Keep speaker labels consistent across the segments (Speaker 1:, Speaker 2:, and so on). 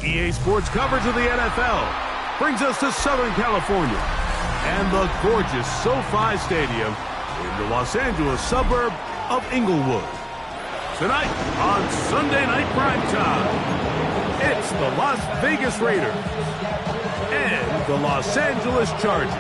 Speaker 1: EA Sports coverage of the NFL brings us to Southern California and the gorgeous SoFi Stadium in the Los Angeles suburb of Inglewood. Tonight on Sunday Night Primetime, it's the Las Vegas Raiders and the Los Angeles Chargers.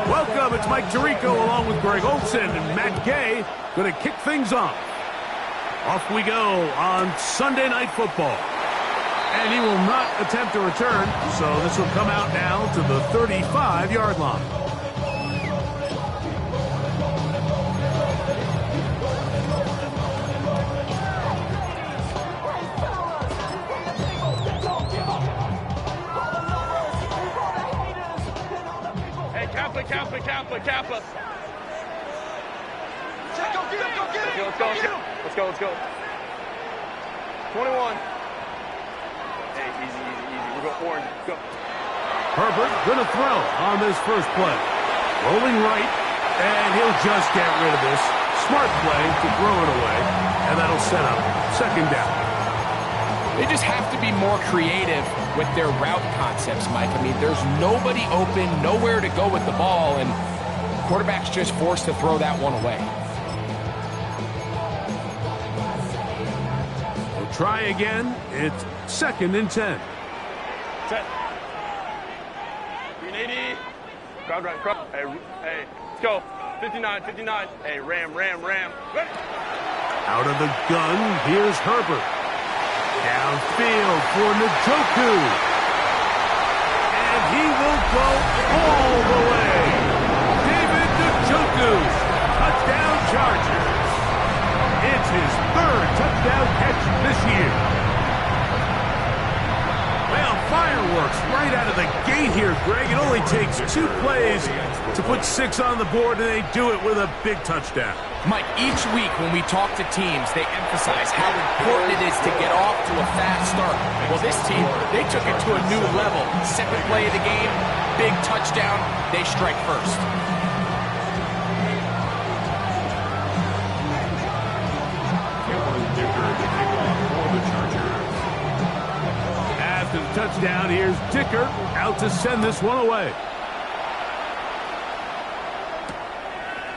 Speaker 1: Welcome, it's Mike Tirico along with Greg Olson and Matt Gay going to kick things off. Off we go on Sunday Night Football. And he will not attempt a return, so this will come out now to the 35-yard line.
Speaker 2: Kappa. Let's go. 21. Hey, easy. We're going orange. Go.
Speaker 1: Herbert gonna throw on this first play. Rolling right, and he'll just get rid of this. Smart play to throw it away, and that'll set up second down.
Speaker 3: They just have to be more creative with their route concepts, Mike. I mean, there's nobody open, nowhere to go with the ball, and quarterback's just forced to throw that one away.
Speaker 1: We'll try again. It's 2nd and 10.
Speaker 2: Set. 380. Crowd right. Hey, let's go. 59. Hey, ram.
Speaker 1: Out of the gun, here's Herbert. Downfield for Njoku. And he will go all the way. David Njoku. Touchdown Chargers. It's his 3rd touchdown catch this year. Well, fireworks right out of the gate here, Greg. It only takes 2 plays to put 6 on the board, and they do it with a big touchdown.
Speaker 3: Mike, each week when we talk to teams, they emphasize how important it is to get off to a fast start. Well, this team, they took it to a new level. 2nd play of the game, big touchdown, they strike first.
Speaker 1: After the touchdown, here's Dicker out to send this one away.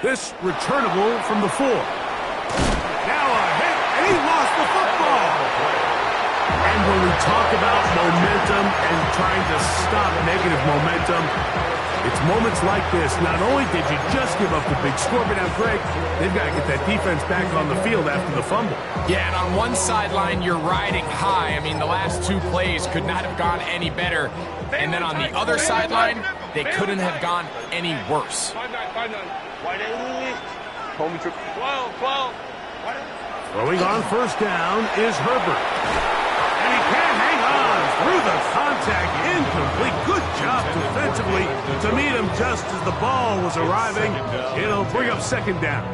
Speaker 1: This returnable from the 4. Now a hit, and he lost the football. And when we talk about momentum and trying to stop negative momentum, it's moments like this. Not only did you just give up the big score, but now, Greg, they've got to get that defense back on the field after the fumble.
Speaker 3: Yeah, and on one sideline, you're riding high. I mean, the last 2 plays could not have gone any better. And then on the other sideline, they couldn't have gone any worse.
Speaker 2: 180. Homie trip. 12.
Speaker 1: Throwing on first down is Herbert. And he can't hang on through the contact. Incomplete. Good job defensively to meet him just as the ball was arriving. It'll bring up 2nd down.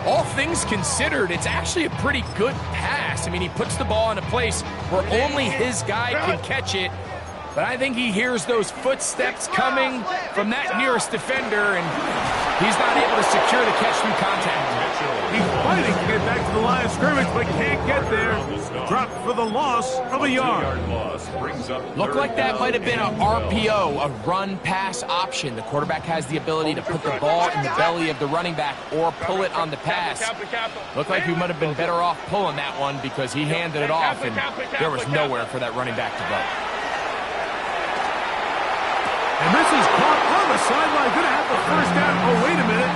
Speaker 3: All things considered, it's actually a pretty good pass. I mean, he puts the ball in a place where only his guy can catch it. But I think he hears those footsteps coming from that nearest defender, and he's not able to secure the catch through contact.
Speaker 1: He's fighting to get back to the line of scrimmage, but can't get there. Dropped for the loss of a yard.
Speaker 3: Looked like that might have been an RPO, a run-pass option. The quarterback has the ability to put the ball in the belly of the running back or pull it on the pass. Looked like he might have been better off pulling that one because he handed it off, and there was nowhere for that running back to go.
Speaker 1: And this is caught on the sideline. Going to have the first down. Oh, wait a minute.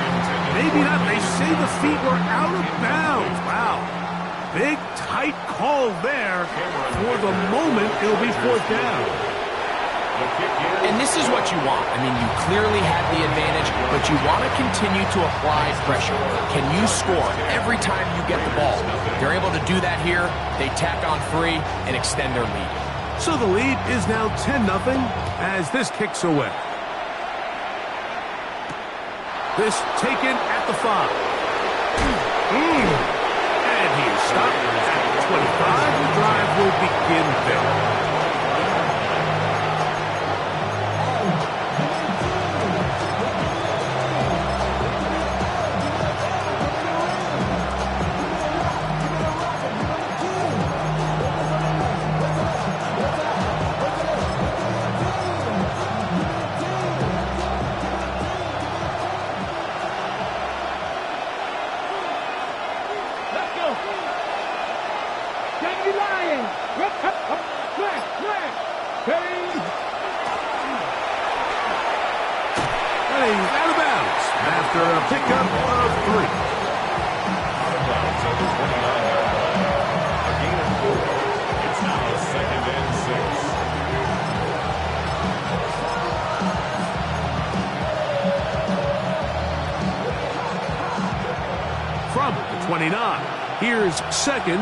Speaker 1: Maybe not. They say the feet were out of bounds. Wow. Big, tight call there. For the moment, it'll be 4th down.
Speaker 3: And this is what you want. I mean, you clearly had the advantage, but you want to continue to apply pressure. Can you score every time you get the ball? They're able to do that here. They tack on 3 and extend their lead.
Speaker 1: So the lead is now 10-0 as this kicks away. This taken at the 5. And he is stopped at 25. The drive will begin there. And he's out of bounds after a pickup of 3.
Speaker 4: Out of bounds at the 29-yard line. A gain of 4. It's now 2nd and 6.
Speaker 1: From the 29, here's 2nd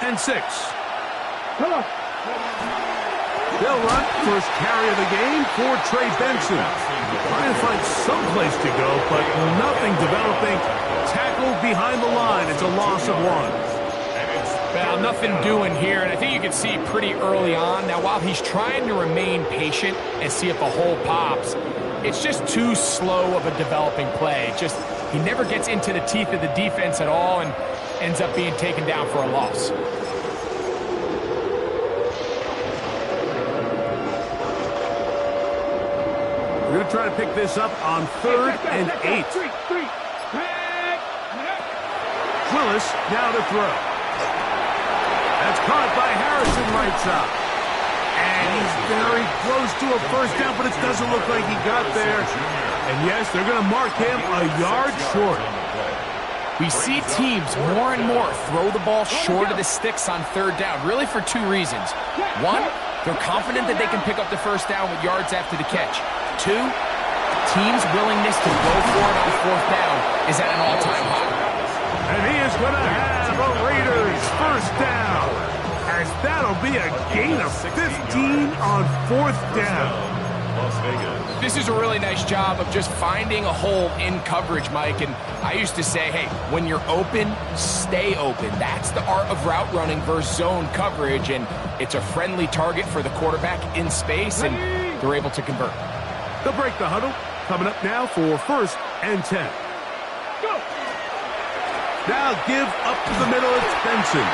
Speaker 1: and 6. They'll run first carry of the game for Trey Benson. Trying to find some place to go, but nothing developing. Tackled behind the line. It's a loss of 1.
Speaker 3: Well, nothing doing here, and I think you can see pretty early on. Now, while he's trying to remain patient and see if a hole pops, it's just too slow of a developing play. He never gets into the teeth of the defense at all and ends up being taken down for a loss.
Speaker 1: We're going to try to pick this up on 3rd and 8. Willis now to throw. That's caught by Harrison right side. And he's very close to a first down, but it doesn't look like he got there. And yes, they're going to mark him a yard short.
Speaker 3: We see teams more and more throw the ball short of the sticks on 3rd down, really for 2 reasons. 1, they're confident that they can pick up the first down with yards after the catch. 2, team's willingness to go for it on 4th down is at an all-time high.
Speaker 1: And he is going to have a Raiders first down, as that'll be a gain of 15 on 4th down.
Speaker 4: Las Vegas.
Speaker 3: This is a really nice job of just finding a hole in coverage, Mike. And I used to say, hey, when you're open, stay open. That's the art of route running versus zone coverage. And it's a friendly target for the quarterback in space, and they're able to convert.
Speaker 1: They'll break the huddle. Coming up now for 1st and 10. Go. Now give up to the middle. It's Benson.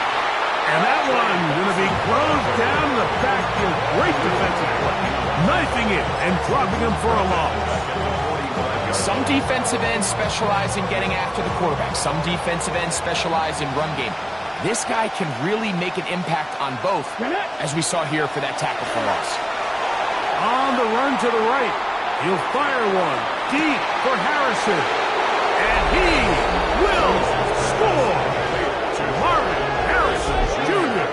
Speaker 1: And that one going to be closed down in the backfield. Great defensive play. Knifing it and dropping him for a loss.
Speaker 3: Some defensive ends specialize in getting after the quarterback. Some defensive ends specialize in run game. This guy can really make an impact on both, as we saw here for that tackle for loss.
Speaker 1: On the run to the right. He'll fire one deep for Harrison. And he will score. Marvin Harrison Jr.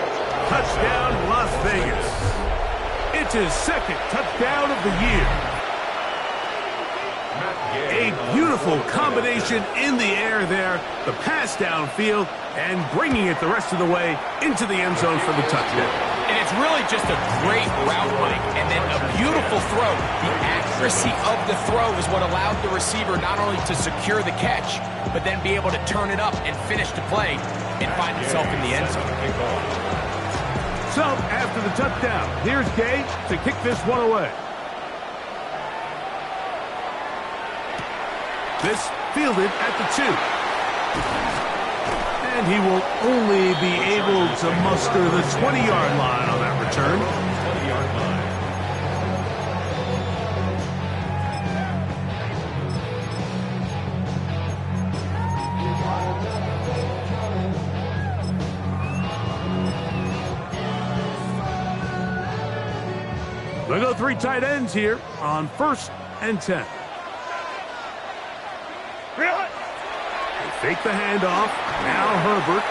Speaker 1: Touchdown, Las Vegas. It's his 2nd touchdown of the year. A beautiful combination in the air there. The pass downfield and bringing it the rest of the way into the end zone for the touchdown.
Speaker 3: And it's really just a great route, Mike, and then a beautiful throw. The accuracy of the throw is what allowed the receiver not only to secure the catch, but then be able to turn it up and finish the play and find himself in the end zone.
Speaker 1: So, after the touchdown, here's Gay to kick this one away. This fielded at the 2. And he will only be able to muster the 20-yard line on that return.
Speaker 4: 20-yard line.
Speaker 1: They'll go 3 tight ends here on 1st and 10. Fake the handoff. Now Herbert.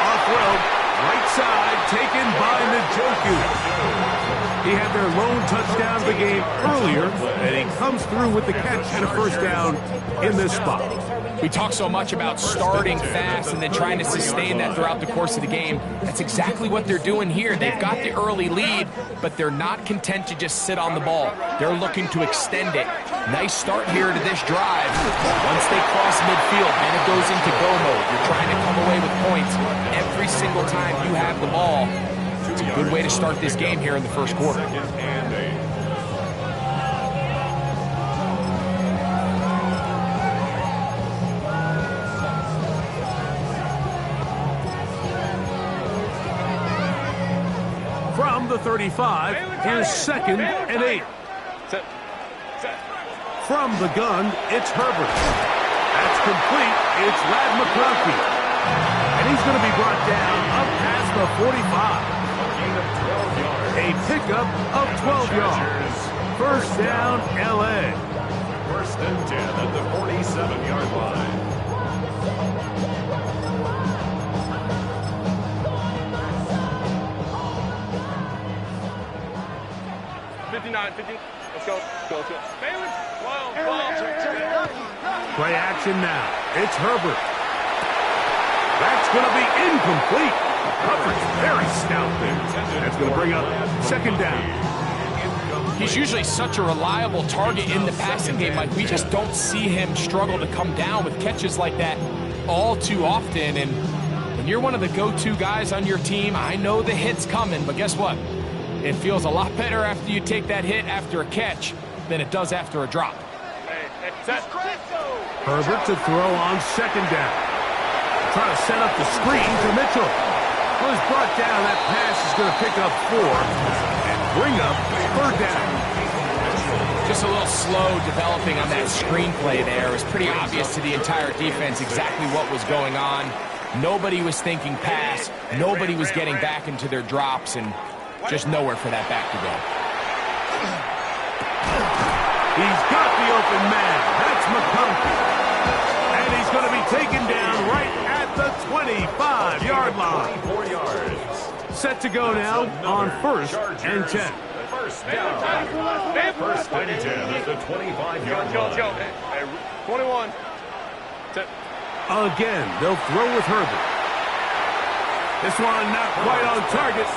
Speaker 1: Off-road. Right side. Taken by Njoku. He had their lone touchdown of the game earlier, and he comes through with the catch and a first down in this spot.
Speaker 3: We talk so much about starting fast and then trying to sustain that throughout the course of the game. That's exactly what they're doing here. They've got the early lead, but they're not content to just sit on the ball. They're looking to extend it. Nice start here to this drive. Once they cross midfield, then it goes into go mode. You're trying to come away with points every single time you have the ball. It's a good way to start this game here in the first quarter.
Speaker 1: From the 35, here's 2nd and 8. From the gun, it's Herbert. That's complete. It's Ladd McConkey. And he's going to be brought down up past the 45.
Speaker 4: Gain of 12 yards.
Speaker 1: A pickup of 12 yards. First down, L.A.
Speaker 4: First and 10 at the 47-yard line.
Speaker 2: 59, 50. Let's go. Let's go. Bailey.
Speaker 1: Play action now. It's Herbert. That's going to be incomplete. Coverage very stout there. That's going to bring up second down.
Speaker 3: He's usually such a reliable target in the passing game. Like, we just don't see him struggle to come down with catches like that all too often. And when you're one of the go-to guys on your team, I know the hit's coming, but guess what? It feels a lot better after you take that hit after a catch than it does after a drop.
Speaker 1: Herbert to throw on second down. Trying to set up the screen to Mitchell. Well, he's brought down. That pass is going to pick up 4 and bring up third down.
Speaker 3: Just a little slow developing on that screenplay there. It was pretty obvious to the entire defense exactly what was going on. Nobody was thinking pass. Nobody was getting back into their drops, and just nowhere for that back to go.
Speaker 1: He's got the open man. That's McConkey. And he's going to be taken down right at the 25-yard line.
Speaker 4: 24 yards.
Speaker 1: Set to go now on first and 10.
Speaker 4: First down. First and 10 at the 25-yard line.
Speaker 2: Hey, 21.
Speaker 1: Again, they'll throw with Herbert. This one not quite on target.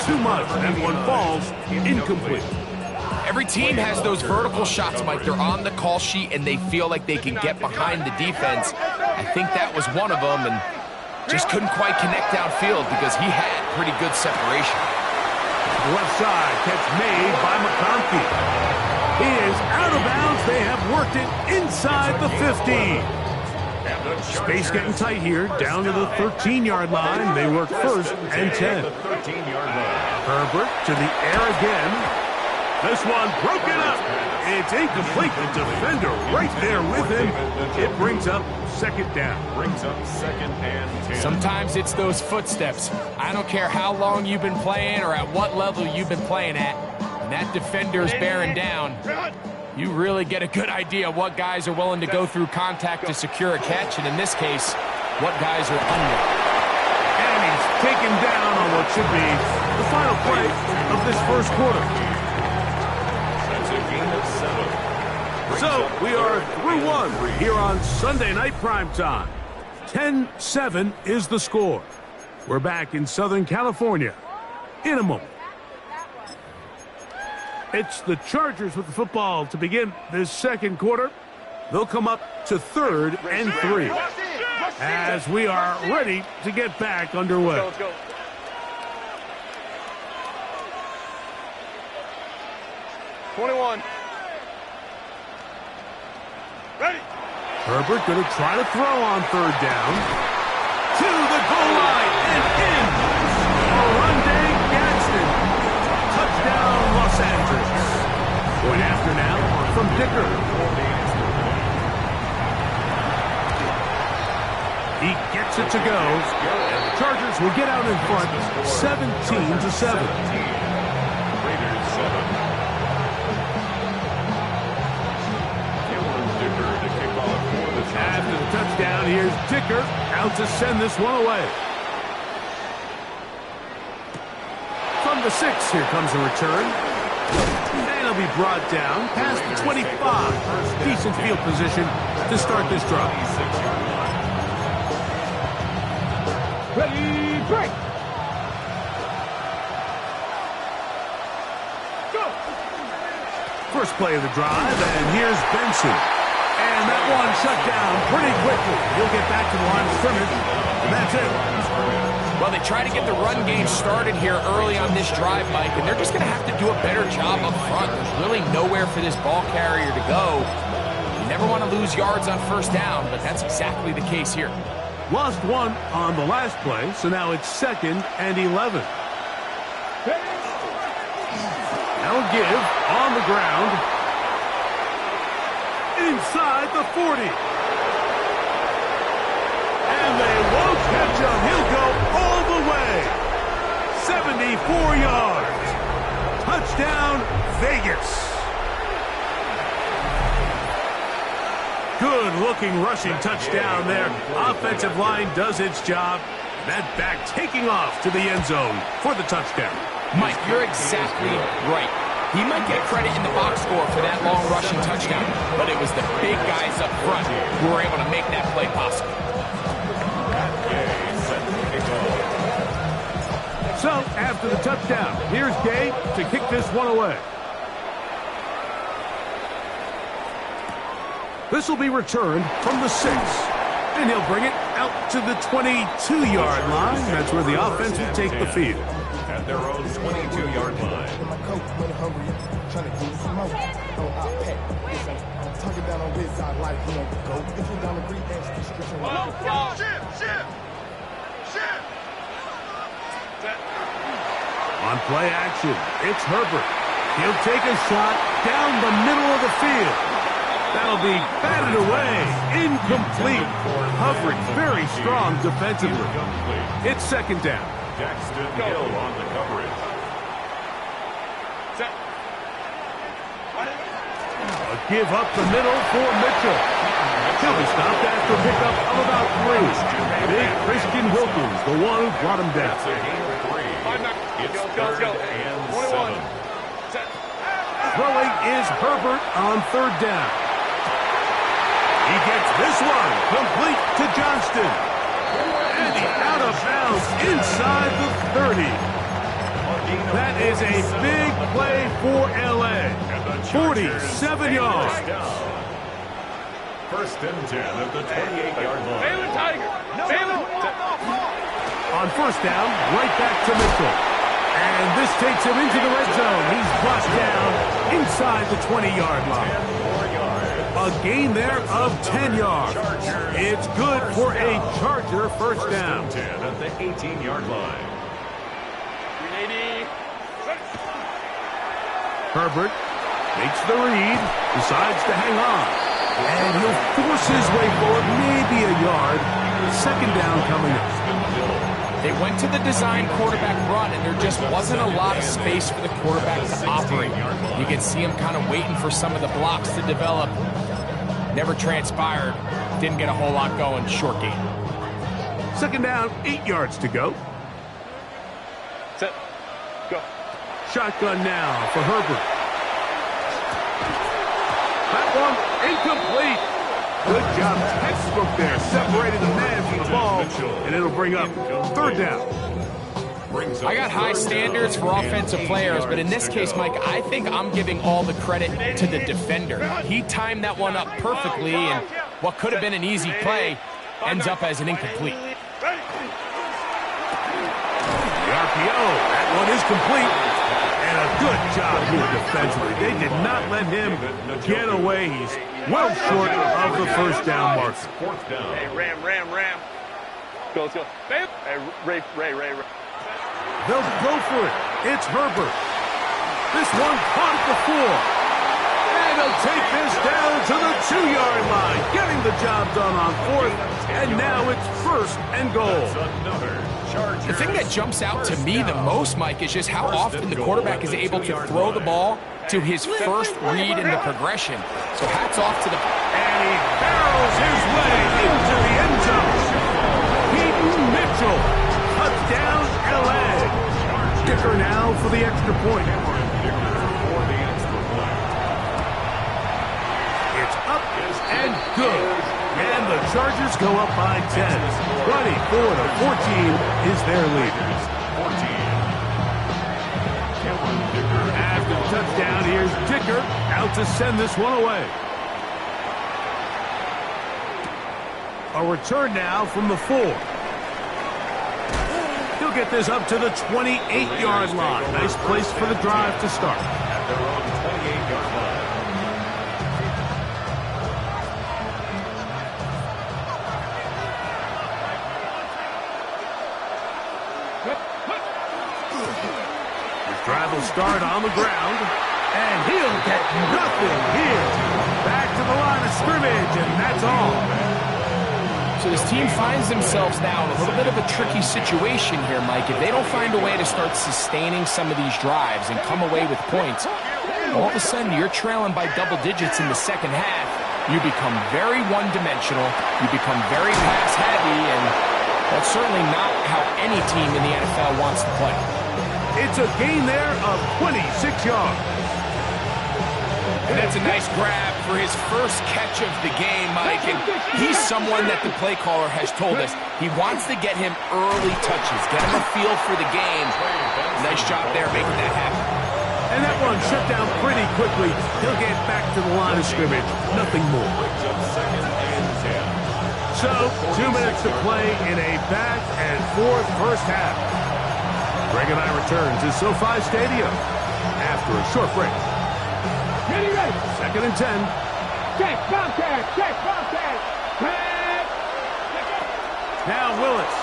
Speaker 1: Too much. That one falls incomplete.
Speaker 3: Every team has those vertical shots, Mike. They're on the call sheet, and they feel like they can get behind the defense. I think that was one of them, and just couldn't quite connect downfield because he had pretty good separation.
Speaker 1: Left side, catch made by McConkey. He is out of bounds. They have worked it inside the 15. Space getting tight here, down to the 13-yard line. They work first and 10. Herbert to the air again. This one broken up. It's incomplete. The defender right there with him. It brings up second down.
Speaker 4: Brings up second and 10.
Speaker 3: Sometimes it's those footsteps. I don't care how long you've been playing or at what level you've been playing at. When that defender's bearing down, you really get a good idea of what guys are willing to go through contact to secure a catch, and in this case, what guys are under.
Speaker 1: And he's taken down on what should be the final play of this first quarter.
Speaker 4: That's a gain of 7.
Speaker 1: So we are through one here on Sunday Night Primetime. 10-7 is the score. We're back in Southern California in a moment. It's the Chargers with the football to begin this second quarter. They'll come up to third and 3 as we are ready to get back underway.
Speaker 2: Let's go. Ready.
Speaker 1: Herbert going to try to throw on third down. To the goal line and in. Orlando Gadsden. Touchdown, Los Angeles. Going after now from Dicker. He gets it to go. And the Chargers will get out in front 17-7.
Speaker 4: Raiders 7.
Speaker 1: After the touchdown, here's Dicker out to send this one away. From the 6, here comes a return. And he'll be brought down past the 25. Decent field position to start this drive. Ready, break. Go. First play of the drive, and here's Benson. And that one shut down pretty quickly. He'll get back to the line of scrimmage, and that's it.
Speaker 3: Well, they try to get the run game started here early on this drive, Mike, and they're just going to have to do a better job up front. There's really nowhere for this ball carrier to go. You never want to lose yards on first down, but that's exactly the case here.
Speaker 1: Lost one on the last play, so now it's second and 11. That'll give on the ground. Inside the 40. And they won't get Touchdown, Vegas. Good-looking rushing touchdown there. Offensive line does its job. That back taking off to the end zone for the touchdown.
Speaker 3: Mike, you're exactly right. He might get credit in the box score for that long rushing touchdown, but it was the big guys up front who were able to make that play possible.
Speaker 1: So, after the touchdown, here's Gay to kick this one away. This will be returned from the 6. And he'll bring it out to the 22-yard line. That's where the offense will take the field.
Speaker 4: At their own 22-yard line.
Speaker 1: On play action, it's Herbert. He'll take a shot down the middle of the field. That'll be batted away. Incomplete. Coverage very strong defensively. It's second down.
Speaker 4: Jackson Hill on the coverage.
Speaker 1: A give up the middle for Mitchell. He'll be stopped after a pickup of about 3. Big Christian Wilkins, the one who brought him down.
Speaker 4: It's third and 7.
Speaker 1: Throwing is Herbert on third down. He gets this one complete to Johnston. And he's out of bounds inside the 30. That is a big play for L.A. 47 yards.
Speaker 4: First and 10 at the 28-yard line.
Speaker 2: Baylor Tiger.
Speaker 1: On first down, right back to Mitchell. And this takes him into the red zone. He's brought down inside the 20-yard line. A gain there of 10 yards. It's good for a Charger first down.
Speaker 4: 10 at the 18-yard line.
Speaker 1: Herbert makes the read, decides to hang on. And he'll force his way forward, maybe a yard. Second down coming up.
Speaker 3: They went to the design quarterback run, and there just wasn't a lot of space for the quarterback to operate. You can see him kind of waiting for some of the blocks to develop. Never transpired. Didn't get a whole lot going. Short game.
Speaker 1: Second down, 8 yards to go.
Speaker 2: Set. Go.
Speaker 1: Shotgun now for Herbert. That one incomplete. Good job, textbook there. Separated the man from the ball, and it'll bring up third down.
Speaker 3: I got high standards for offensive players, but in this case, Mike, I think I'm giving all the credit to the defender. He timed that one up perfectly, and what could have been an easy play ends up as an incomplete.
Speaker 1: The RPO, that one is complete. And a good job here defensively. They did not let him get away. He's well short of the first down mark.
Speaker 4: Fourth down.
Speaker 2: Hey, Ram. Go, let's go. Hey, Ray.
Speaker 1: They'll go for it. It's Herbert. This one caught at the 4. And they'll take this down to the 2-yard line. Getting the job done on fourth. And now it's first and goal.
Speaker 3: The thing that jumps out to me the most, Mike, is just how often the quarterback is able to throw the ball to his first read in the progression. So hats off to the...
Speaker 1: And he barrels his way into the end zone. Peyton Mitchell. Touchdown, L.A. Dicker now for the extra point. It's up and good. And the Chargers go up by 10. 24-14 is their lead. After the touchdown, here's Dicker out to send this one away. A return now from the 4. He'll get this up to the 28-yard line. Nice place for the drive to start.
Speaker 4: At their own 28-yard line.
Speaker 1: His drive will start on the ground, and he'll get nothing here. Back to the line of scrimmage, and that's all.
Speaker 3: So this team finds themselves now in a little bit of a tricky situation here, Mike. If they don't find a way to start sustaining some of these drives and come away with points, all of a sudden you're trailing by double digits in the second half. You become very one-dimensional. You become very pass-heavy, and that's certainly not how any team in the NFL wants to play.
Speaker 1: It's a gain there of 26 yards.
Speaker 3: And that's a nice grab for his first catch of the game, Mike. And he's someone that the play caller has told us he wants to get him early touches, get him a feel for the game. Nice job there making that happen.
Speaker 1: And that one shut down pretty quickly. He'll get back to the line of scrimmage. Nothing more. So, 2 minutes to play in a back-and-forth first half. Greg and I return to SoFi Stadium after a short break. Second and 10.
Speaker 5: Check, contact, check, contact.
Speaker 1: Now Willis.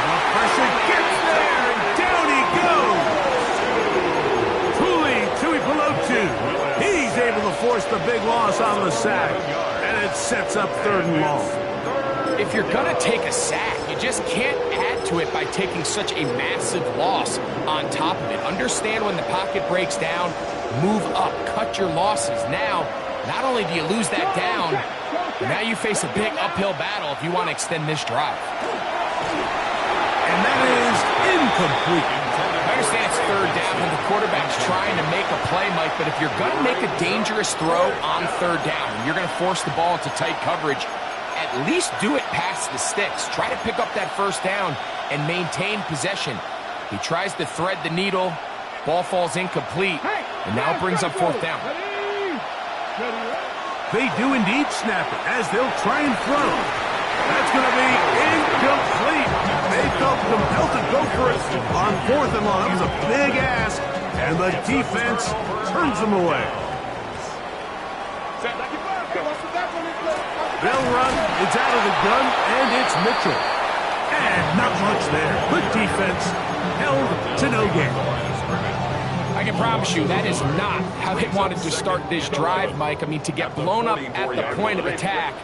Speaker 1: The pressure gets there, and down he goes. Truly, Tuipulotu. He's able to force the big loss on the sack, and it sets up 3rd and long.
Speaker 3: If you're going to take a sack, you just can't add to it by taking such a massive loss on top of it. Understand when the pocket breaks down, move up, cut your losses. Now, not only do you lose that down, but now you face a big uphill battle if you want to extend this drive.
Speaker 1: And that is incomplete.
Speaker 3: I understand it's 3rd down and the quarterback's trying to make a play, Mike, but if you're going to make a dangerous throw on 3rd down, and you're going to force the ball into tight coverage, at least do it past the sticks. Try to pick up that 1st down and maintain possession. He tries to thread the needle. Ball falls incomplete, and now brings up 4th down.
Speaker 1: They do indeed snap it as they'll try and throw. That's going to be incomplete. They felt compelled to go for it on 4th and long. That was a big ask, and the defense turns them away. They'll run, it's out of the gun, and it's Mitchell. And not much there. Good defense, held to no gain.
Speaker 3: I can promise you that is not how they wanted to start this drive, Mike. I mean, to get blown up at the point of attack,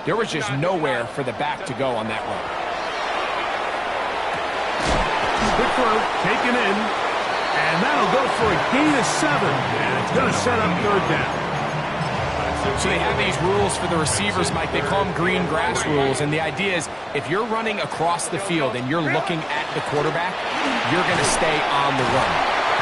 Speaker 3: there was just nowhere for the back to go on that run.
Speaker 1: Good throw, taken in, and that'll go for a gain of 7, and it's going to set up 3rd down.
Speaker 3: So they have these rules for the receivers, Mike. They call them green grass rules, and the idea is if you're running across the field and you're looking at the quarterback, you're going to stay on the run.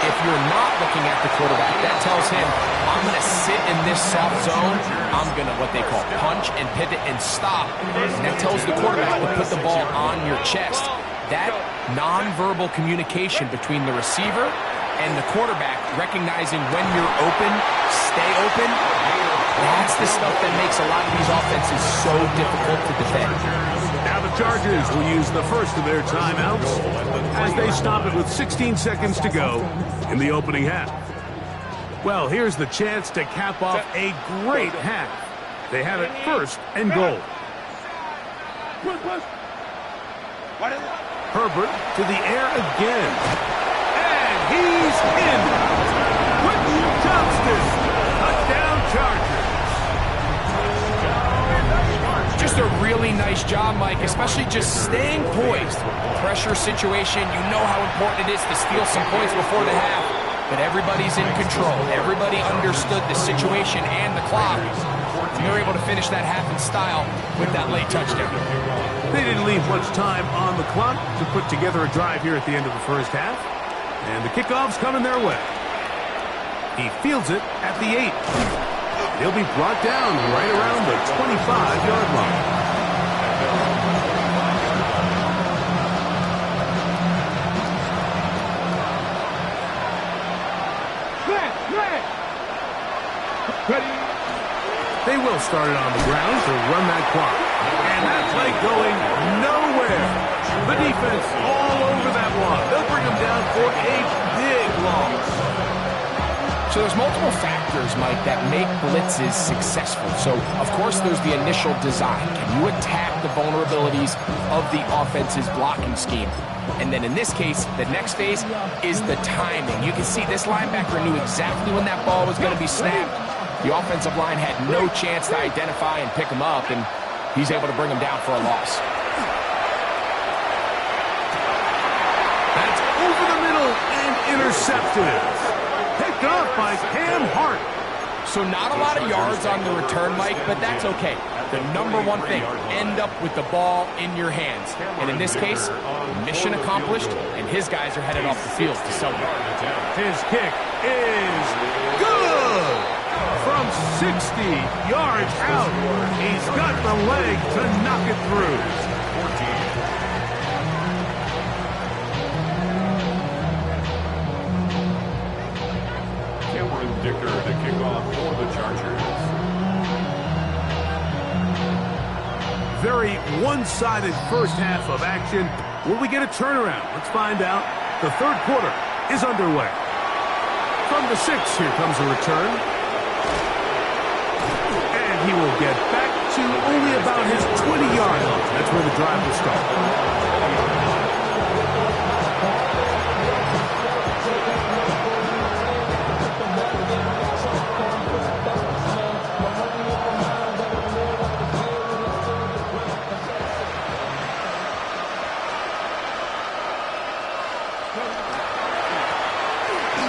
Speaker 3: If you're not looking at the quarterback, that tells him, I'm going to sit in this soft zone. I'm going to, what they call, punch and pivot and stop. And that tells the quarterback to put the ball on your chest. That nonverbal communication between the receiver and the quarterback, recognizing when you're open, stay open, that's the stuff that makes a lot of these offenses so difficult to defend.
Speaker 1: Now the Chargers will use the first of their timeouts as they stop it with 16 seconds to go in the opening half. Well, here's the chance to cap off a great half. They have it 1st and goal. Herbert to the air again. And he's in. Quentin Johnston. Touchdown Chargers.
Speaker 3: Just a really nice job, Mike, especially just staying poised. Pressure situation, you know how important it is to steal some points before the half, but everybody's in control. Everybody understood the situation and the clock, and they're able to finish that half in style with that late touchdown.
Speaker 1: They didn't leave much time on the clock to put together a drive here at the end of the first half, and the kickoff's coming their way. He fields it at the 8. He'll be brought down right around the 25-yard line. They will start it on the ground to run that clock. And that play going nowhere. The defense all over that one. They'll bring him down for a big loss.
Speaker 3: So there's multiple factors, Mike, that make blitzes successful. So, of course, there's the initial design. Can you attack the vulnerabilities of the offense's blocking scheme? And then in this case, the next phase is the timing. You can see this linebacker knew exactly when that ball was going to be snapped. The offensive line had no chance to identify and pick him up. And He's able to bring him down for a loss.
Speaker 1: That's over the middle and intercepted. Picked up by Cam Hart.
Speaker 3: So not a lot of yards on the return, Mike, but that's okay. The number one thing, end up with the ball in your hands. And in this case, mission accomplished, and his guys are headed off the field to celebrate.
Speaker 1: His kick is good. From 60 yards out, he's got the leg to knock it through.
Speaker 4: Dicker to kick off for the Chargers.
Speaker 1: Very one-sided first half of action. Will we get a turnaround? Let's find out. The third quarter is underway. From the 6, here comes a return. And he will get back to only about his 20-yard line. That's where the drive will start.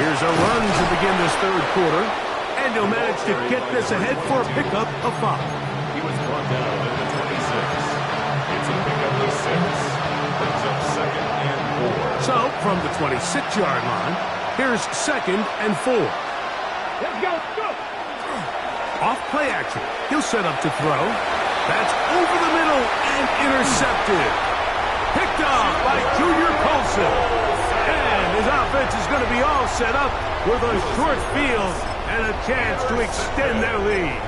Speaker 1: Here's a run to begin this third quarter, and he'll manage to get this ahead for a pickup of 5.
Speaker 4: He was brought down at the 26. It's a pickup of 6. Brings up 2nd and 4.
Speaker 1: So, from the 26-yard line, here's 2nd and 4.
Speaker 5: Let's go, go.
Speaker 1: Off play action. He'll set up to throw. That's over the middle and intercepted. Picked up by Junior Colson. And his offense is going to be all set up with a short field and a chance to extend their lead.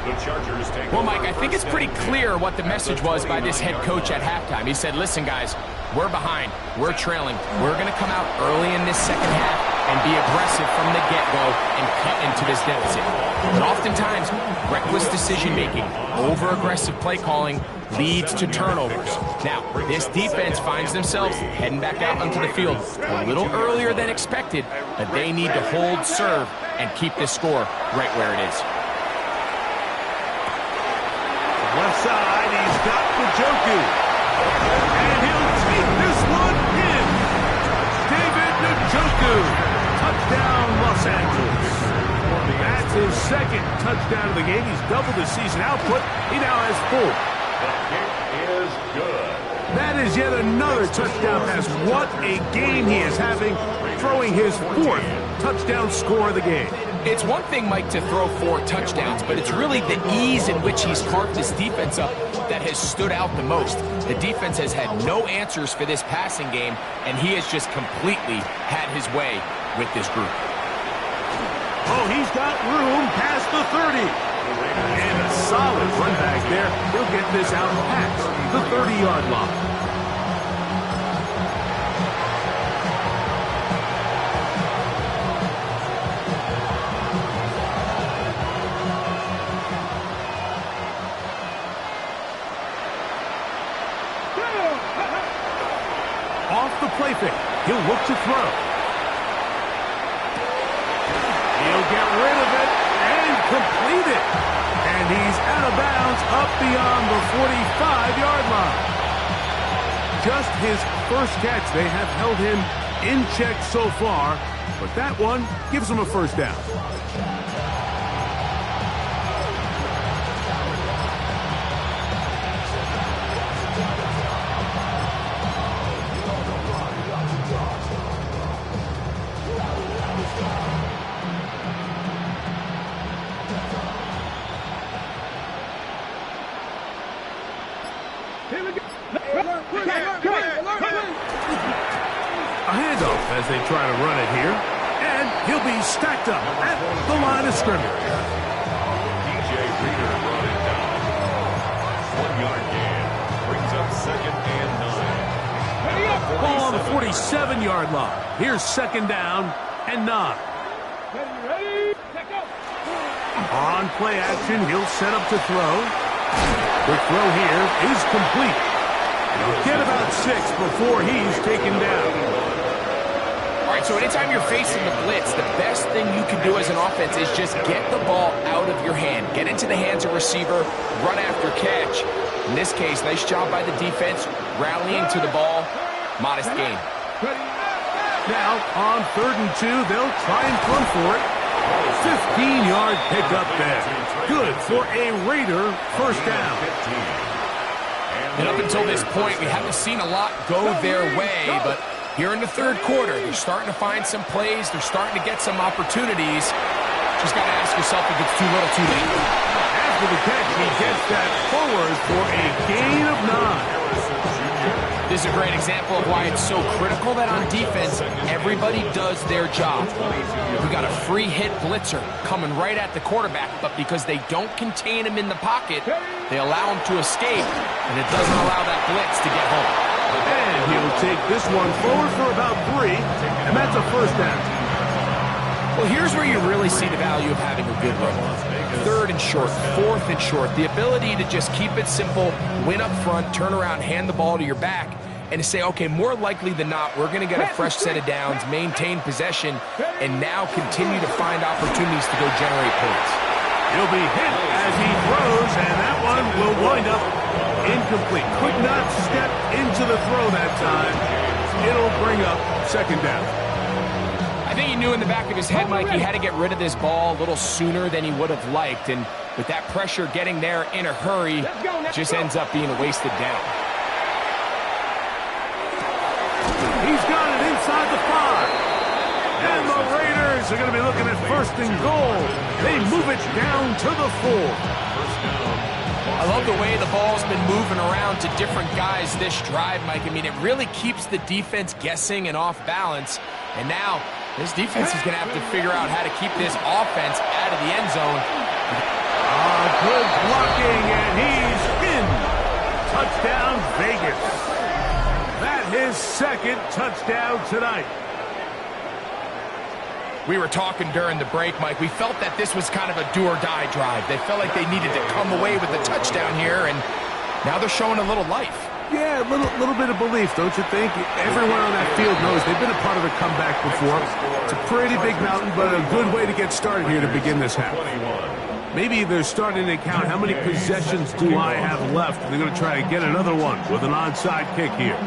Speaker 4: The Chargers take
Speaker 3: Well, Mike, I think it's pretty clear what the message was by this head coach at halftime. He said, listen, guys, we're behind. We're trailing. We're going to come out early in this second half and be aggressive from the get-go and cut into this deficit. But oftentimes, reckless decision-making, over-aggressive play calling leads to turnovers. Now, this defense finds themselves heading back out onto the field a little earlier than expected, but they need to hold serve and keep this score right where it is.
Speaker 1: Left side, he's got Njoku. And he'll take this one in. David Njoku. Touchdown, Los Angeles. That's his 2nd touchdown of the game. He's doubled his season output. He now has 4.
Speaker 4: The kick is good.
Speaker 1: That is yet another touchdown pass. What a game he is having, throwing his 4th touchdown score of the game.
Speaker 3: It's one thing, Mike, to throw 4 touchdowns, but it's really the ease in which he's carved this defense up that has stood out the most. The defense has had no answers for this passing game, and he has just completely had his way with this group.
Speaker 1: Oh, he's got room past the 30. And a solid run back there. He'll get this out past the 30-yard line. Off the play fake. He'll look to throw. He'll get rid of it and complete it. And he's out of bounds up beyond the 45-yard line. Just his first catch. They have held him in check so far, but that one gives him a first down. A handoff as they try to run it here. And he'll be stacked up at the line of scrimmage.
Speaker 4: DJ Reader brought it down. 1-yard gain. Brings up 2nd and 9.
Speaker 1: Ball on the 47-yard line. Here's 2nd down and 9. On play action, he'll set up to throw. Quick throw here is complete. He'll get about 6 before he's taken down.
Speaker 3: All right, so anytime you're facing the blitz, the best thing you can do as an offense is just get the ball out of your hand. Get into the hands of receiver, run after catch. In this case, nice job by the defense, rallying to the ball. Modest gain.
Speaker 1: Now, on 3rd and 2, they'll try and run for it. 15-yard pickup there. Good for a Raider first down.
Speaker 3: And up until this point, we haven't seen a lot go their way, but here in the 3rd quarter, they're starting to find some plays. They're starting to get some opportunities. Just got to ask yourself if it's too little, too late.
Speaker 1: After the catch, he gets that forward for a gain of 9.
Speaker 3: This is a great example of why it's so critical that on defense, everybody does their job. We got a free hit blitzer coming right at the quarterback, but because they don't contain him in the pocket, they allow him to escape, and it doesn't allow that blitz to get home.
Speaker 1: And he'll take this one forward for about 3, and that's a first down.
Speaker 3: Well, here's where you really see the value of having a good run. 3rd and short, 4th and short. The ability to just keep it simple, win up front, turn around, hand the ball to your back, and to say, okay, more likely than not, we're going to get a fresh set of downs, maintain possession, and now continue to find opportunities to go generate points.
Speaker 1: He'll be hit as he throws, and that one will wind up incomplete. Could not step into the throw that time. It'll bring up 2nd down.
Speaker 3: I think he knew in the back of his head, Mike, he had to get rid of this ball a little sooner than he would have liked. And with that pressure getting there in a hurry, just ends up being a wasted down.
Speaker 1: He's got it inside the 5. And the Raiders are going to be looking at 1st and goal. They move it down to the 4.
Speaker 3: I love the way the ball's been moving around to different guys this drive, Mike. I mean, it really keeps the defense guessing and off balance. And now, this defense is going to have to figure out how to keep this offense out of the end zone.
Speaker 1: Good blocking, and he's in. Touchdown, Vegas. That his 2nd touchdown tonight.
Speaker 3: We were talking during the break, Mike. We felt that this was kind of a do-or-die drive. They felt like they needed to come away with the touchdown here, and now they're showing a little life.
Speaker 1: Yeah, a little bit of belief, don't you think? Everyone on that field knows they've been a part of a comeback before. It's a pretty big mountain, but a good way to get started here to begin this half. Maybe they're starting to count how many possessions do I have left. They're going to try to get another one with an onside kick here.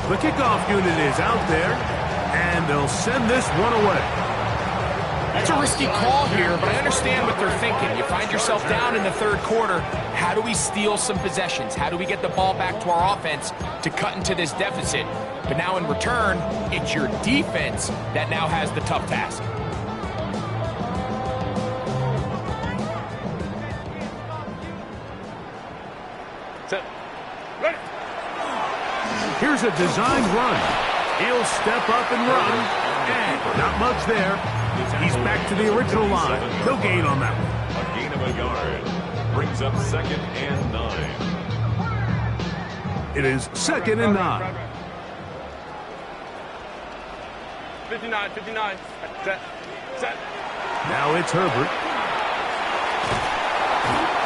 Speaker 1: The kickoff unit is out there, and they'll send this one away.
Speaker 3: It's a risky call here, but I understand what they're thinking. You find yourself down in the 3rd quarter. How do we steal some possessions? How do we get the ball back to our offense to cut into this deficit? But now in return, it's your defense that now has the tough task.
Speaker 2: Set. Ready.
Speaker 1: Here's a designed run. He'll step up and run, and not much there. He's back to the original line. No gain on that one.
Speaker 4: A gain of a yard. Brings up 2nd and 9.
Speaker 1: It is 2nd and 9.
Speaker 2: 59, 59. Set. Set.
Speaker 1: Now it's Herbert.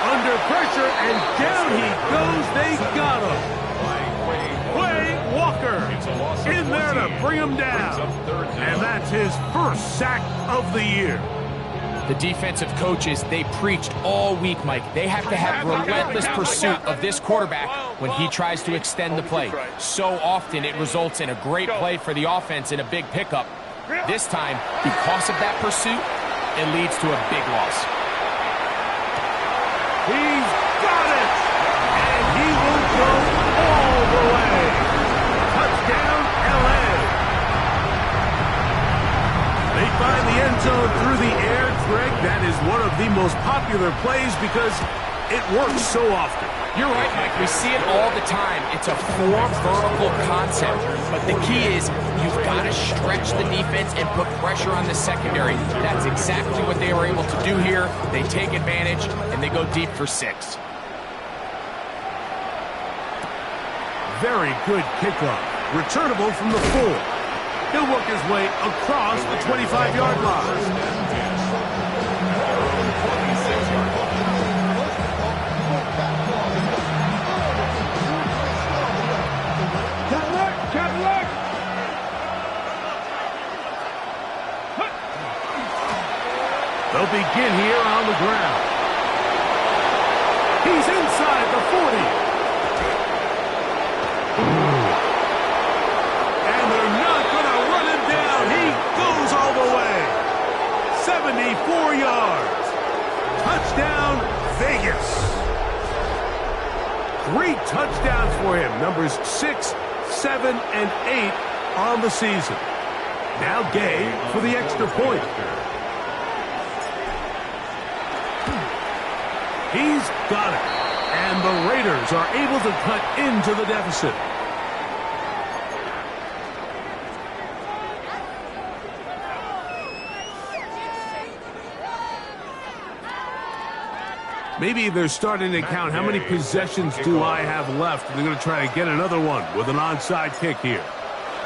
Speaker 1: Under pressure, and down he goes. They got him. Wade Walker in there to bring him down. And that's his 1st sack of the year.
Speaker 3: The defensive coaches, they preached all week, Mike. They have to have relentless pursuit of this quarterback when he tries to extend the play. So often it results in a great play for the offense and a big pickup. This time, because of that pursuit, it leads to a big loss.
Speaker 1: He's got it! And he will go all the way. Touchdown, L.A. They find the end zone through the air, Greg. That is one of the most popular plays because it works so often.
Speaker 3: You're right, Mike. We see it all the time. It's a 4 vertical concept. But the key is you've got to stretch the defense and put pressure on the secondary. That's exactly what they were able to do here. They take advantage, and they go deep for 6.
Speaker 1: Very good kickoff. Returnable from the 4. He'll work his way across the 25-yard line. They'll begin here on the ground. He's inside the 40. And they're not going to run him down. He goes all the way. 74 yards. Touchdown, Vegas. 3 touchdowns for him. Numbers 6, 7, and 8 on the season. Now Gay for the extra point. He's got it. And the Raiders are able to cut into the deficit. Maybe they're starting to count how many possessions do I have left. They're going to try to get another one with an onside kick here.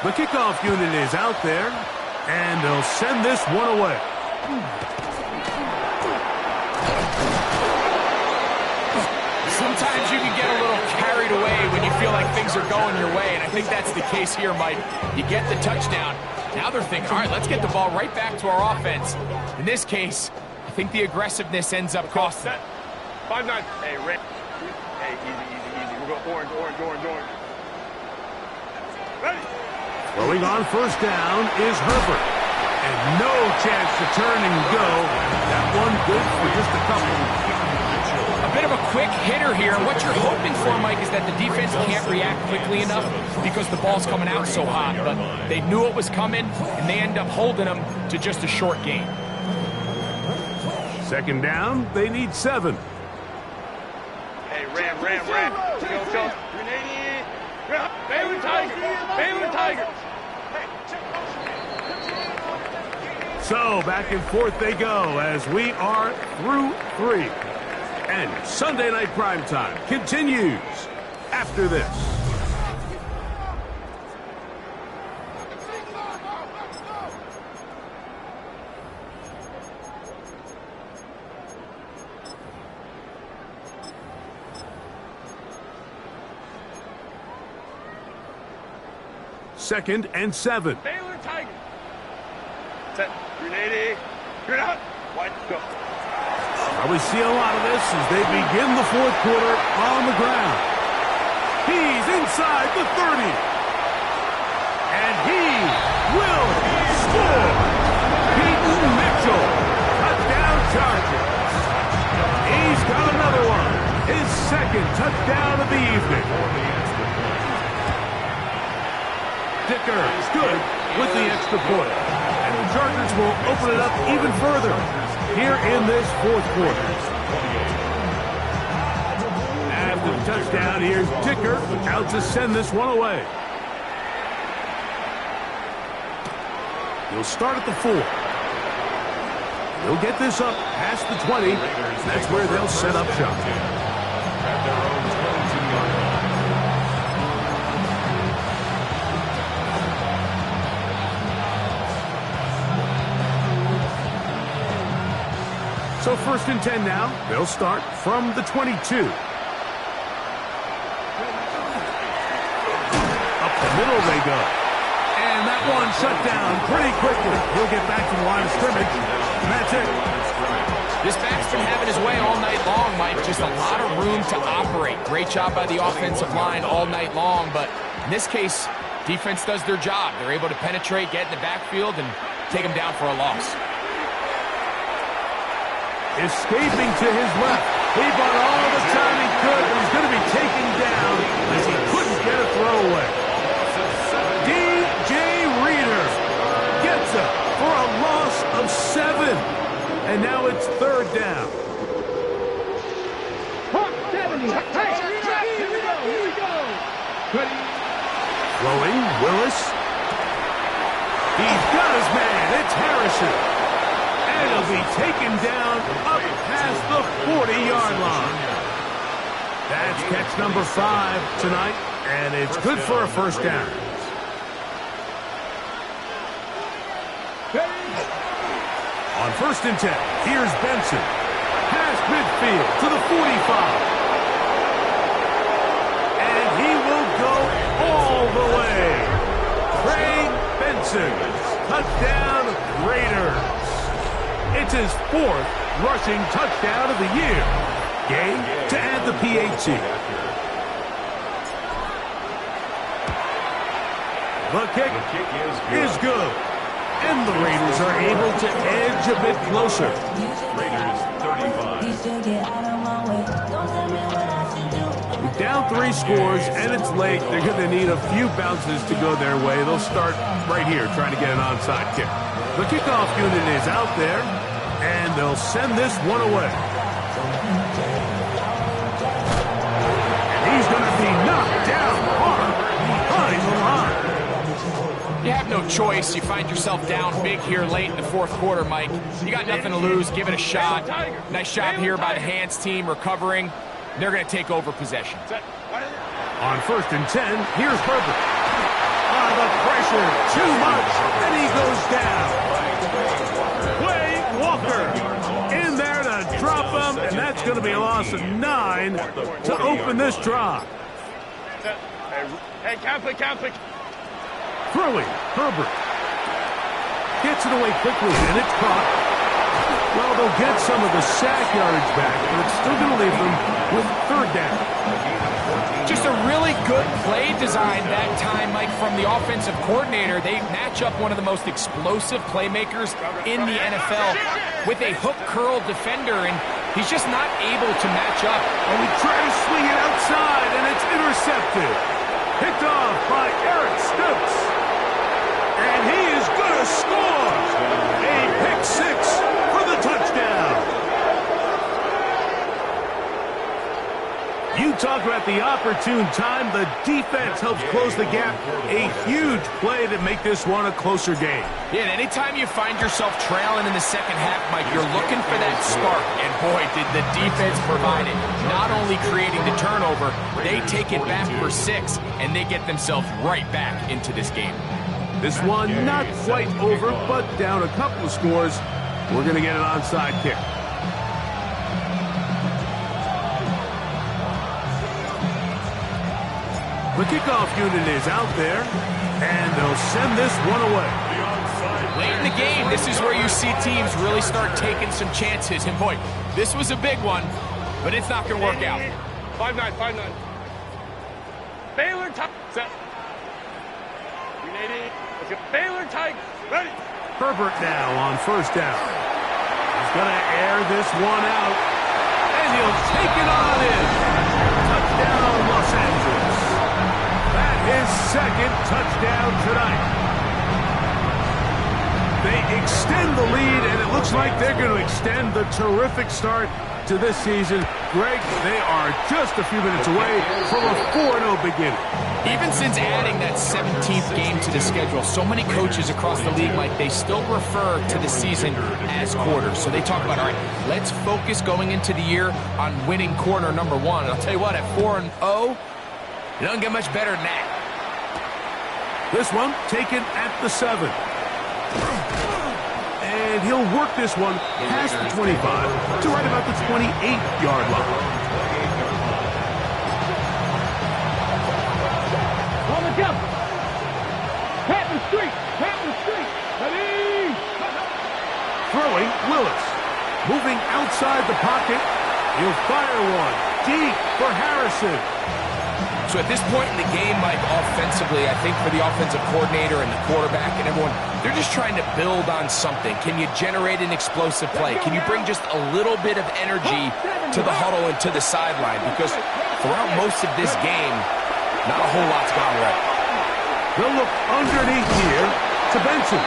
Speaker 1: The kickoff unit is out there, and they'll send this one away.
Speaker 3: Sometimes you can get a little carried away when you feel like things are going your way, and I think that's the case here, Mike. You get the touchdown. Now they're thinking, all right, let's get the ball right back to our offense. In this case, I think the aggressiveness ends up costing them.
Speaker 2: 5-9. Hey, Ray. Hey, easy. We're going orange. Ready?
Speaker 1: Throwing on first down is Herbert. And no chance to turn and go. That one good for just a couple.
Speaker 3: A bit of a quick hitter here. And what you're hoping for, Mike, is that the defense can't react quickly enough because the ball's coming out so hot. But they knew it was coming, and they end up holding them to just a short gain.
Speaker 1: Second down, they need 7.
Speaker 2: Hey, Ram. Go. 380. Baylor Tigers.
Speaker 1: So back and forth they go as we are through 3. And Sunday Night Primetime continues after this. Second and 7.
Speaker 2: Baylor Tigers. Set. 380. Good out. White. Go.
Speaker 1: We see a lot of this as they begin the fourth quarter on the ground. He's inside the 30. And he will score. Peyton Mitchell. Touchdown Chargers. He's got another one. His second touchdown of the evening. Dicker good with the extra point. And the Chargers will open it up even further here in this fourth quarter. After the touchdown, here's Dicker out to send this one away. He'll start at the 4. He'll get this up past the 20. That's where they'll set up shop.
Speaker 4: At their own 22-yard line.
Speaker 1: So first and 10 now. They'll start from the 22. Up the middle they go. And that one shut down pretty quickly. He'll get back to the line of scrimmage. And that's it.
Speaker 3: This back's been having his way all night long, Mike. Just a lot of room to operate. Great job by the offensive line all night long. But in this case, defense does their job. They're able to penetrate, get in the backfield, and take them down for a loss.
Speaker 1: Escaping to his left. He bought all the time he could, but he's going to be taken down as he couldn't get a throwaway. DJ Reader gets it for a loss of 7. And now it's third down.
Speaker 5: 70. Hey, here we go.
Speaker 1: Throwing, Willis. He's got his man. It's Harrison. And he'll be taken down up past the 40-yard line. That's catch number 5 tonight, and it's good for a first down. On first and 10, here's Benson. Past midfield to the 45. And he will go all the way. Craig Benson. Touchdown, Raiders. It's his 4th rushing touchdown of the year. Gay to add the PAT. The kick is good. And the Raiders are able to edge a bit closer.
Speaker 4: Raiders 35.
Speaker 1: Down 3 scores, and it's late. They're going to need a few bounces to go their way. They'll start right here trying to get an onside kick. The kickoff unit is out there, and they'll send this one away. And he's going to be knocked down hard behind the line.
Speaker 3: You have no choice. You find yourself down big here late in the 4th quarter, Mike. You got nothing to lose. Give it a shot. Nice job here by the Hands team recovering. They're going to take over possession.
Speaker 1: On 1st and 10, here's Herbert. The pressure, too much, and he goes down. Wade Walker in there to drop him, and that's going to be a loss of 9 to open this drive.
Speaker 2: Hey, Catholic.
Speaker 1: Throwing, Herbert. Gets it away quickly, and it's caught. Well, they'll get some of the sack yardage back, but it's still going to leave them with 3rd down.
Speaker 3: Just a really good play design that time, Mike, from the offensive coordinator. They match up one of the most explosive playmakers in the NFL with a hook curl defender, and he's just not able to match up.
Speaker 1: And we try to swing it outside, and it's intercepted. Picked off by Eric Stokes. And he is going to score. A pick 6 for the touchdown. You talk about the opportune time. The defense helps close the gap. A huge play to make this one a closer game.
Speaker 3: Yeah, and anytime you find yourself trailing in the 2nd half, Mike, you're looking for that spark. And boy, did the defense provide it. Not only creating the turnover, they take it back for 6, and they get themselves right back into this game.
Speaker 1: This one not quite over, but down a couple of scores. We're going to get an onside kick. The kickoff unit is out there, and they'll send this one away.
Speaker 3: Late in the game, this is where you see teams really start taking some chances. And boy, this was a big one, but it's not going to work out.
Speaker 2: 5-9. Baylor Tigers. Set. Let's go. Baylor Tigers. Ready.
Speaker 1: Herbert now on 1st down. He's going to air this one out, and he'll take it on in. Touchdown, Los Angeles. That is 2nd touchdown tonight. They extend the lead, and it looks like they're going to extend the terrific start to this season. Greg, they are just a few minutes away from a 4-0 beginning.
Speaker 3: Even since adding that 17th game to the schedule, so many coaches across the league, Mike, they still refer to the season as quarters. So they talk about, all right, let's focus going into the year on winning quarter number 1. And I'll tell you what, at 4-0, it doesn't get much better than that.
Speaker 1: This one taken at the 7. And he'll work this one past the 25 to right about the 28-yard line.
Speaker 5: On the jump. Patton Street. Ready.
Speaker 1: Throwing, Willis. Moving outside the pocket. He'll fire one deep for Harrison.
Speaker 3: So at this point in the game, Mike, offensively, I think for the offensive coordinator and the quarterback and everyone, they're just trying to build on something. Can you generate an explosive play? Can you bring just a little bit of energy to the huddle and to the sideline? Because throughout most of this game, not a whole lot's gone right.
Speaker 1: They'll look underneath here to Benson.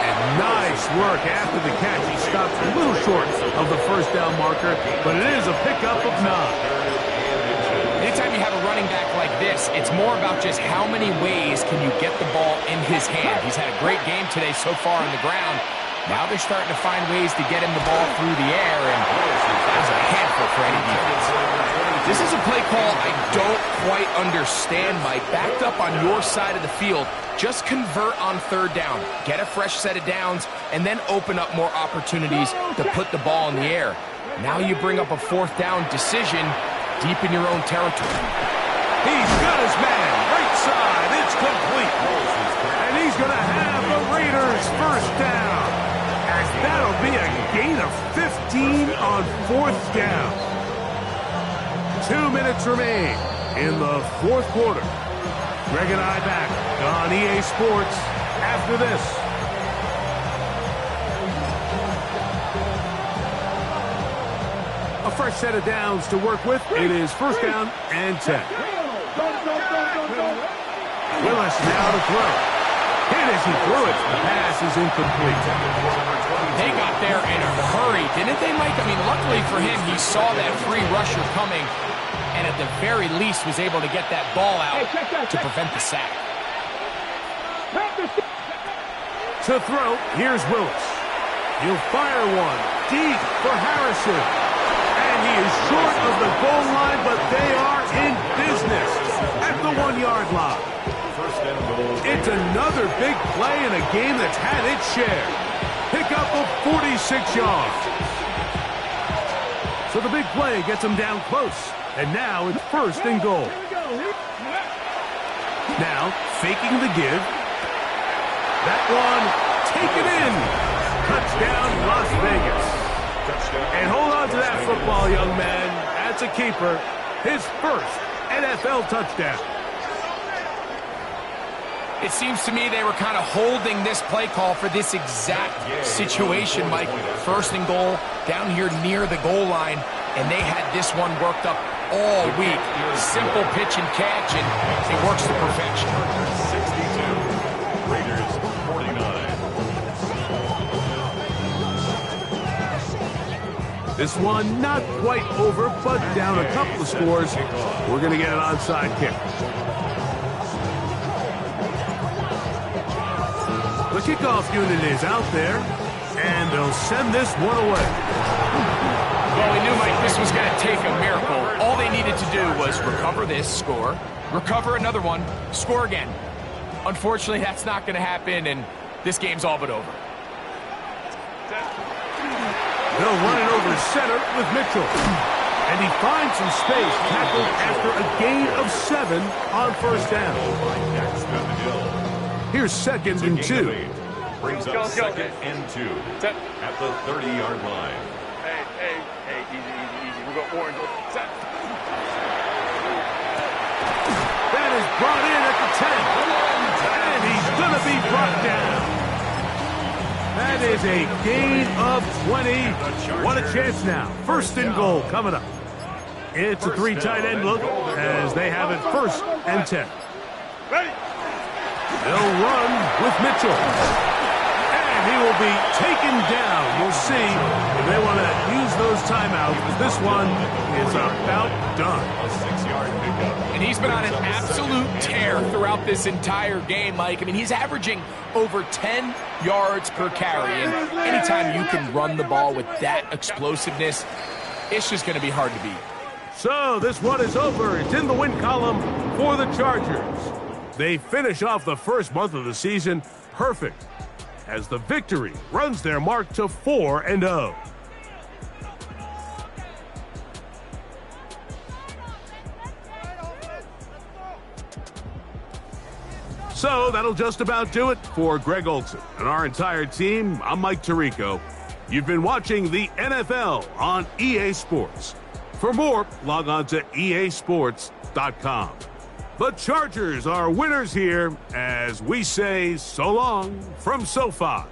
Speaker 1: And nice work after the catch. He stops a little short of the 1st down marker, but it is a pickup of 9.
Speaker 3: Anytime you have a running back like this, it's more about just how many ways can you get the ball in his hand. He's had a great game today so far on the ground. Now they're starting to find ways to get him the ball through the air, and that's a handful for any defense. This is a play call I don't quite understand, Mike. Backed up on your side of the field, just convert on 3rd down. Get a fresh set of downs, and then open up more opportunities to put the ball in the air. Now you bring up a 4th down decision deep in your own territory.
Speaker 1: He's got his man, right side, it's complete. And he's going to have the Raiders 1st down. And That'll be a gain of 15 on 4th down. 2 minutes remain in the 4th quarter. Greg and I back on EA Sports after this. A fresh set of downs to work with. It is 1st down and 10. Willis now to throw. And as he threw it, the pass is incomplete.
Speaker 3: They got there in a hurry, didn't they, Mike? I mean, luckily for him, he saw that free rusher coming and at the very least was able to get that ball out to prevent the sack.
Speaker 1: To throw, here's Willis. He'll fire one deep for Harrison. And he is short of the goal line, but they are in business at the 1-yard line. It's another big play in a game that's had its share. Pick up of 46 yards. So the big play gets them down close. And now it's 1st and goal. Now, faking the give. That one, taken in. Touchdown, Las Vegas. And hold on to that football, young man. That's a keeper. His 1st NFL touchdown.
Speaker 3: It seems to me they were kind of holding this play call for this exact situation, Mike. 1st and goal, down here near the goal line, and they had this one worked up all week. Simple pitch and catch, and it works to perfection.
Speaker 4: 62, Raiders 49.
Speaker 1: This one not quite over, but down a couple of scores. We're going to get an onside kick. The kickoff unit is out there, and they'll send this one away.
Speaker 3: Well, we knew, Mike, this was going to take a miracle. All they needed to do was recover this, score, recover another one, score again. Unfortunately, that's not going to happen, and this game's all but over.
Speaker 1: They'll run it over center with Mitchell. And he finds some space, tackled after a gain of 7 on 1st down. Here's 2nd and 2.
Speaker 4: Brings up 2nd and 2 at the 30-yard line.
Speaker 2: Hey, easy. We'll go orange. Set.
Speaker 1: That is brought in at the 10. And he's going to be brought down. That is a gain of 20. What a chance now. 1st and goal coming up. It's a 3 tight end look as they have it 1st and 10.
Speaker 2: Ready.
Speaker 1: They'll run with Mitchell. And he will be taken down. We'll see if they want to use those timeouts. This one is about done.
Speaker 4: A 6-yard pickup.
Speaker 3: And he's been on an absolute tear throughout this entire game, Mike. I mean, he's averaging over 10 yards per carry. And anytime you can run the ball with that explosiveness, it's just going to be hard to beat.
Speaker 1: So this one is over. It's in the win column for the Chargers. They finish off the first month of the season perfect as the victory runs their mark to 4-0. So that'll just about do it for Greg Olson and our entire team. I'm Mike Tirico. You've been watching the NFL on EA Sports. For more, log on to easports.com. The Chargers are winners here as we say so long from SoFi.